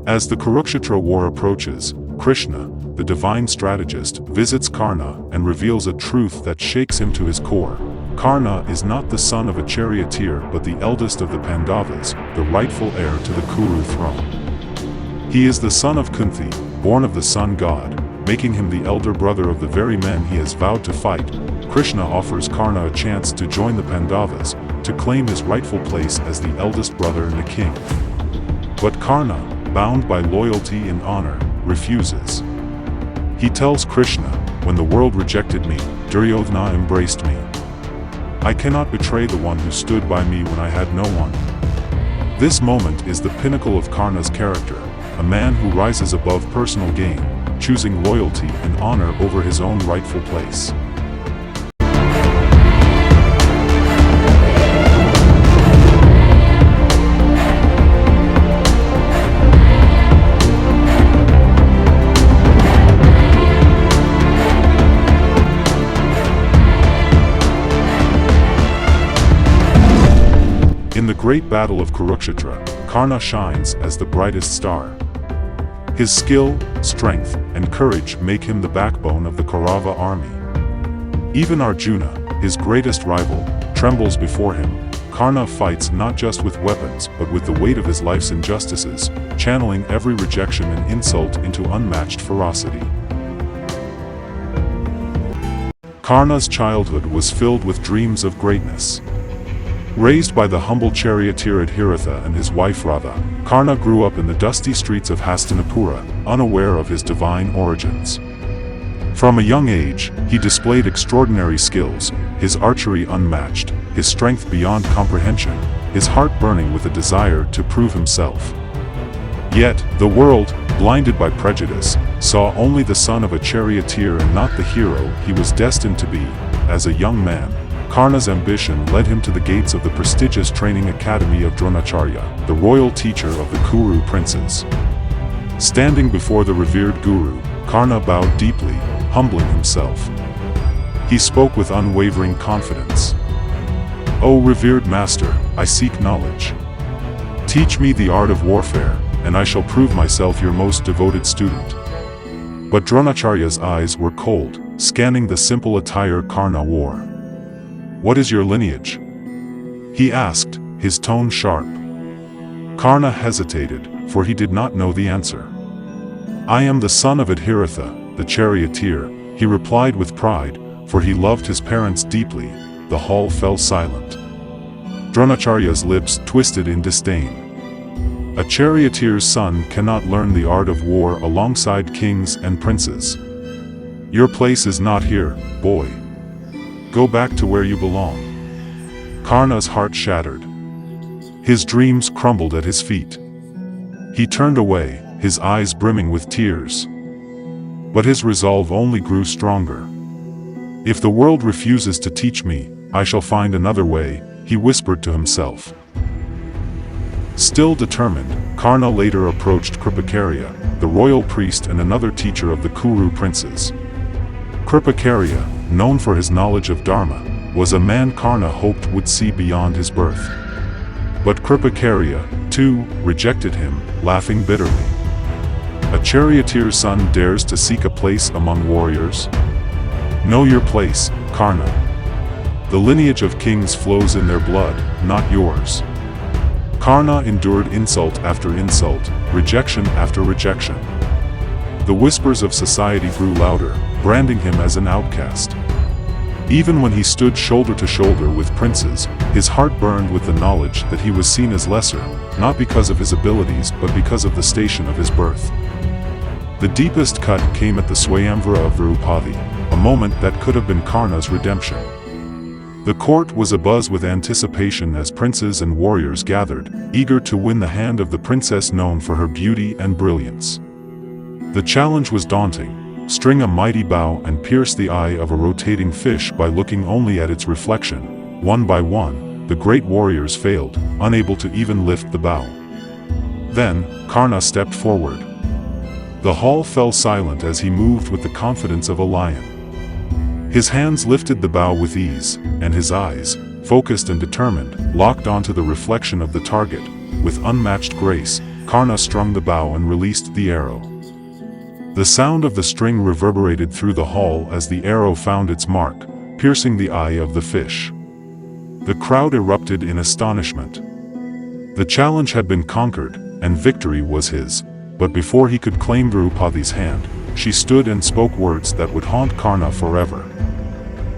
As the Kurukshetra War approaches, Krishna, the divine strategist, visits Karna and reveals a truth that shakes him to his core. Karna is not the son of a charioteer but the eldest of the Pandavas, the rightful heir to the Kuru throne. He is the son of Kunti, born of the sun god, making him the elder brother of the very men he has vowed to fight. Krishna offers Karna a chance to join the Pandavas, to claim his rightful place as the eldest brother and the king. But Karna, bound by loyalty and honor, refuses. He tells Krishna, "When the world rejected me, Duryodhana embraced me. I cannot betray the one who stood by me when I had no one." This moment is the pinnacle of Karna's character, a man who rises above personal gain, choosing loyalty and honor over his own rightful place. In the great battle of Kurukshetra, Karna shines as the brightest star. His skill, strength, and courage make him the backbone of the Kaurava army. Even Arjuna, his greatest rival, trembles before him. Karna fights not just with weapons but with the weight of his life's injustices, channeling every rejection and insult into unmatched ferocity. Karna's childhood was filled with dreams of greatness. Raised by the humble charioteer Adhiratha and his wife Radha, Karna grew up in the dusty streets of Hastinapura, unaware of his divine origins. From a young age, he displayed extraordinary skills, his archery unmatched, his strength beyond comprehension, his heart burning with a desire to prove himself. Yet, the world, blinded by prejudice, saw only the son of a charioteer and not the hero he was destined to be. As a young man, Karna's ambition led him to the gates of the prestigious training academy of Dronacharya, the royal teacher of the Kuru princes. Standing before the revered guru, Karna bowed deeply, humbling himself. He spoke with unwavering confidence. "O revered master, I seek knowledge. Teach me the art of warfare, and I shall prove myself your most devoted student." But Dronacharya's eyes were cold, scanning the simple attire Karna wore. "What is your lineage?" he asked, his tone sharp. Karna hesitated, for he did not know the answer. "I am the son of Adhiratha, the charioteer," he replied with pride, for he loved his parents deeply. The hall fell silent. Dronacharya's lips twisted in disdain. "A charioteer's son cannot learn the art of war alongside kings and princes. Your place is not here, boy. Go back to where you belong." Karna's heart shattered. His dreams crumbled at his feet. He turned away, his eyes brimming with tears. But his resolve only grew stronger. "If the world refuses to teach me, I shall find another way," he whispered to himself. Still determined, Karna later approached Kripakarya, the royal priest and another teacher of the Kuru princes. Kripakarya, known for his knowledge of dharma, was a man Karna hoped would see beyond his birth. But Kripakarya, too, rejected him, laughing bitterly. "A charioteer's son dares to seek a place among warriors? Know your place, Karna. The lineage of kings flows in their blood, not yours." Karna endured insult after insult, rejection after rejection. The whispers of society grew louder, branding him as an outcast. Even when he stood shoulder to shoulder with princes, his heart burned with the knowledge that he was seen as lesser, not because of his abilities but because of the station of his birth. The deepest cut came at the Swayamvara of Draupadi, a moment that could have been Karna's redemption. The court was abuzz with anticipation as princes and warriors gathered, eager to win the hand of the princess known for her beauty and brilliance. The challenge was daunting: string a mighty bow and pierce the eye of a rotating fish by looking only at its reflection. One by one, the great warriors failed, unable to even lift the bow. Then, Karna stepped forward. The hall fell silent as he moved with the confidence of a lion. His hands lifted the bow with ease, and his eyes, focused and determined, locked onto the reflection of the target. With unmatched grace, Karna strung the bow and released the arrow. The sound of the string reverberated through the hall as the arrow found its mark, piercing the eye of the fish. The crowd erupted in astonishment. The challenge had been conquered, and victory was his, but before he could claim Draupadi's hand, she stood and spoke words that would haunt Karna forever.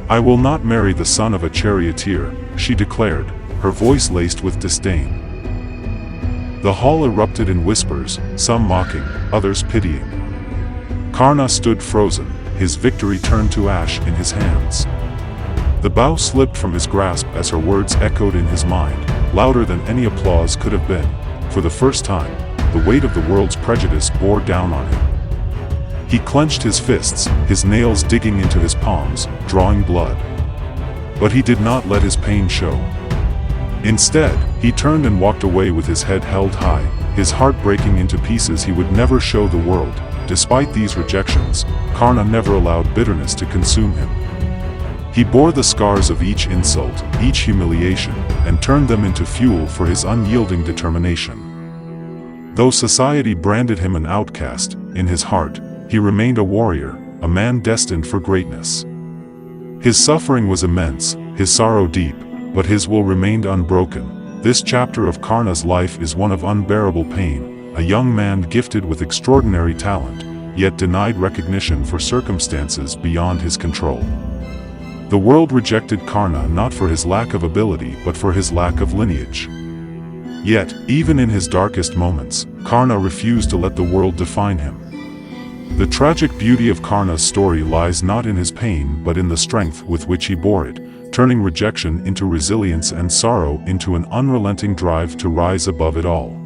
"I will not marry the son of a charioteer," she declared, her voice laced with disdain. The hall erupted in whispers, some mocking, others pitying. Karna stood frozen, his victory turned to ash in his hands. The bow slipped from his grasp as her words echoed in his mind, louder than any applause could have been. For the first time, the weight of the world's prejudice bore down on him. He clenched his fists, his nails digging into his palms, drawing blood. But he did not let his pain show. Instead, he turned and walked away with his head held high, his heart breaking into pieces he would never show the world. Despite these rejections, Karna never allowed bitterness to consume him. He bore the scars of each insult, each humiliation, and turned them into fuel for his unyielding determination. Though society branded him an outcast, in his heart, he remained a warrior, a man destined for greatness. His suffering was immense, his sorrow deep, but his will remained unbroken. This chapter of Karna's life is one of unbearable pain, a young man gifted with extraordinary talent, yet denied recognition for circumstances beyond his control. The world rejected Karna not for his lack of ability but for his lack of lineage. Yet, even in his darkest moments, Karna refused to let the world define him. The tragic beauty of Karna's story lies not in his pain but in the strength with which he bore it, turning rejection into resilience and sorrow into an unrelenting drive to rise above it all.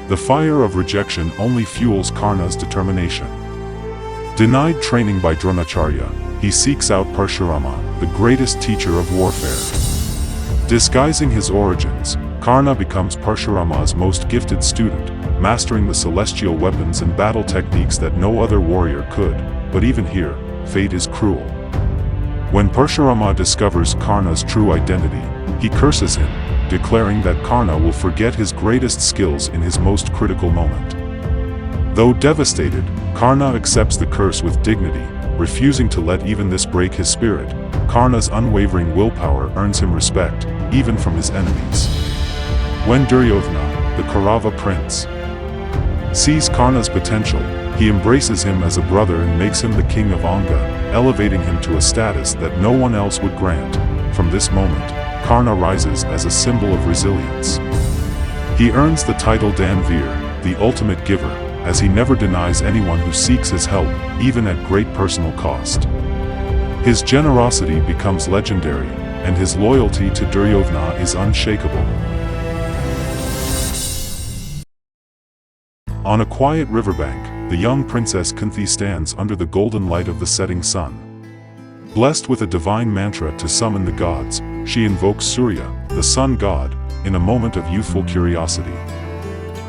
The fire of rejection only fuels Karna's determination. Denied training by Dronacharya, he seeks out Parushurama, the greatest teacher of warfare. Disguising his origins, Karna becomes Parushurama's most gifted student, mastering the celestial weapons and battle techniques that no other warrior could. But even here, fate is cruel. When Parushurama discovers Karna's true identity, he curses him, declaring that Karna will forget his greatest skills in his most critical moment. Though devastated, Karna accepts the curse with dignity, refusing to let even this break his spirit. Karna's unwavering willpower earns him respect, even from his enemies. When Duryodhana, the Kaurava prince, sees Karna's potential, he embraces him as a brother and makes him the king of Anga, elevating him to a status that no one else would grant. From this moment, Karna rises as a symbol of resilience. He earns the title Danveer, the ultimate giver, as he never denies anyone who seeks his help, even at great personal cost. His generosity becomes legendary, and his loyalty to Duryodhana is unshakable. On a quiet riverbank, the young princess Kunti stands under the golden light of the setting sun. Blessed with a divine mantra to summon the gods, she invokes Surya, the sun god, in a moment of youthful curiosity.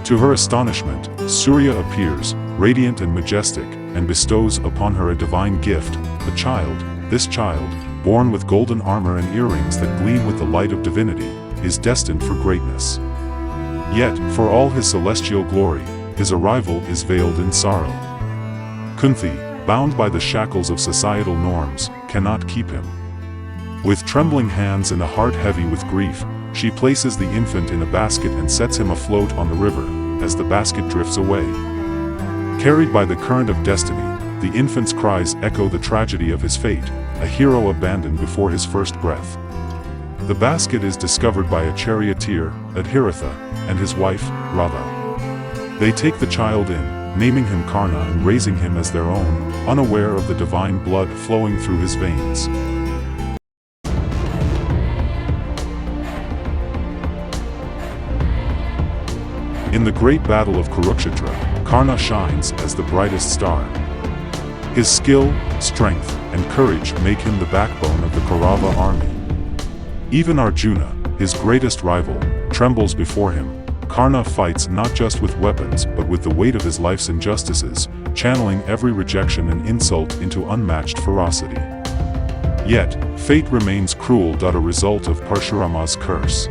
To her astonishment, Surya appears, radiant and majestic, and bestows upon her a divine gift, a child. This child, born with golden armor and earrings that gleam with the light of divinity, is destined for greatness. Yet, for all his celestial glory, his arrival is veiled in sorrow. Kunti, bound by the shackles of societal norms, cannot keep him. With trembling hands and a heart heavy with grief, she places the infant in a basket and sets him afloat on the river, as the basket drifts away. Carried by the current of destiny, the infant's cries echo the tragedy of his fate, a hero abandoned before his first breath. The basket is discovered by a charioteer, Adhiratha, and his wife, Radha. They take the child in, naming him Karna and raising him as their own, unaware of the divine blood flowing through his veins. In the great battle of Kurukshetra, Karna shines as the brightest star. His skill, strength, and courage make him the backbone of the Kaurava army. Even Arjuna, his greatest rival, trembles before him. Karna fights not just with weapons but with the weight of his life's injustices, channeling every rejection and insult into unmatched ferocity. Yet, fate remains cruel. A result of Parushurama's curse.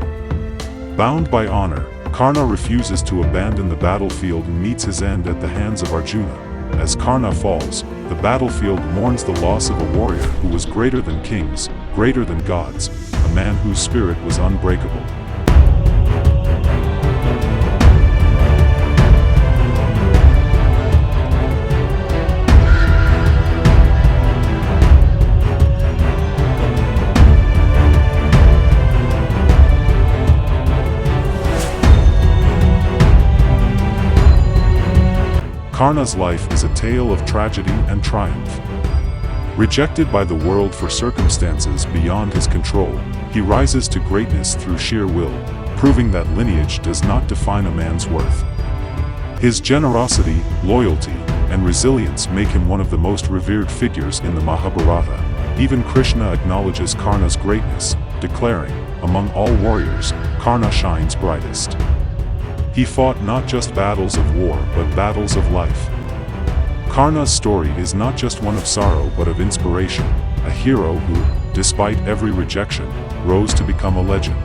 Bound by honor, Karna refuses to abandon the battlefield and meets his end at the hands of Arjuna. As Karna falls, the battlefield mourns the loss of a warrior who was greater than kings, greater than gods, a man whose spirit was unbreakable. Karna's life is a tale of tragedy and triumph. Rejected by the world for circumstances beyond his control, he rises to greatness through sheer will, proving that lineage does not define a man's worth. His generosity, loyalty, and resilience make him one of the most revered figures in the Mahabharata. Even Krishna acknowledges Karna's greatness, declaring, "Among all warriors, Karna shines brightest." He fought not just battles of war but battles of life. Karna's story is not just one of sorrow but of inspiration, a hero who, despite every rejection, rose to become a legend.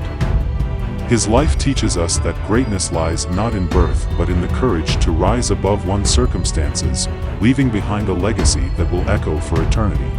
His life teaches us that greatness lies not in birth but in the courage to rise above one's circumstances, leaving behind a legacy that will echo for eternity.